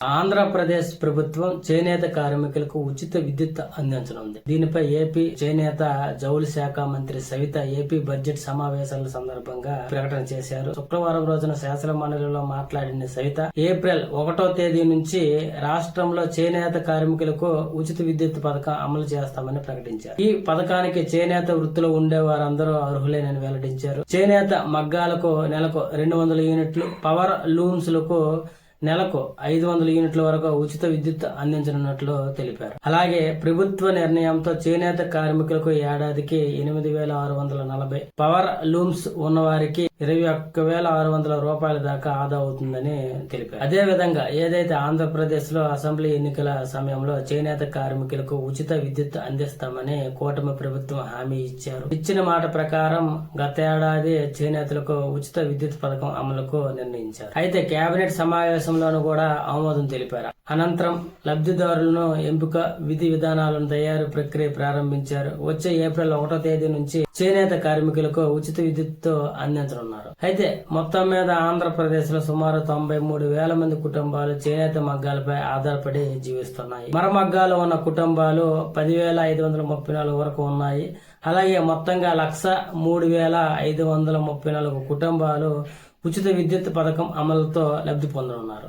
ఆంధ్రప్రదేశ్ ప్రభుత్వం చేనేత కార్మికులకు ఉచిత విద్యుత్ అందించనుంది. దీనిపై ఏపీ చేనేత జౌళి శాఖ మంత్రి సవిత ఏపీ బడ్జెట్ సమావేశాల సందర్భంగా ప్రకటన చేశారు. శుక్రవారం రోజున శాసన మండలిలో మాట్లాడిన సవిత ఏప్రిల్ 1వ తేదీ నుంచి రాష్ట్రంలో చేనేత కార్మికులకు ఉచిత విద్యుత్ పథకం అమలు చేస్తామని ప్రకటించారు. ఈ పథకానికి చేనేత వృత్తిలో ఉండే వారందరూ అర్హులేనని వెల్లడించారు. చేనేత మగ్గాలకు నెలకు 200 యూనిట్లు, పవర్ లూమ్స్ లకు నెలకు 500 యూనిట్ల వరకు ఉచిత విద్యుత్ అందించనున్నట్లు తెలిపారు. అలాగే ప్రభుత్వ నిర్ణయంతో చేనేత కార్మికులకు ఏడాదికి 8,640, పవర్ లూమ్స్ ఉన్నవారికి 21,600 రూపాయల దాకా ఆదా అవుతుందని తెలిపారు. అదే విధంగా ఏదైతే ఆంధ్రప్రదేశ్ లో అసెంబ్లీ ఎన్నికల సమయంలో చేనేత కార్మికులకు ఉచిత విద్యుత్ అందిస్తామని కూటమి ప్రభుత్వం హామీ ఇచ్చారు. ఇచ్చిన మాట ప్రకారం గత ఏడాది చేనేతలకు ఉచిత విద్యుత్ పథకం అమలుకు నిర్ణయించారు. అయితే కేబినెట్ సమావేశంలోనూ కూడా ఆమోదం తెలిపారు. అనంతరం లబ్ధిదారులను ఎంపిక, విధి విధానాలను తయారు ప్రక్రియ ప్రారంభించారు. వచ్చే ఏప్రిల్ 1వ తేదీ నుంచి చేనేత కార్మికులకు ఉచిత విద్యుత్ అందించనున్నారు. అయితే మొత్తం మీద ఆంధ్రప్రదేశ్ లో సుమారు 93,000 మంది కుటుంబాలు చేనేత మగ్గాలపై ఆధారపడి జీవిస్తున్నాయి. మరమగ్గాలు ఉన్న కుటుంబాలు 10,534 వరకు ఉన్నాయి. అలాగే మొత్తంగా 1,03,534 కుటుంబాలు ఉచిత విద్యుత్ పథకం అమలుతో లబ్ధి పొందనున్నారు.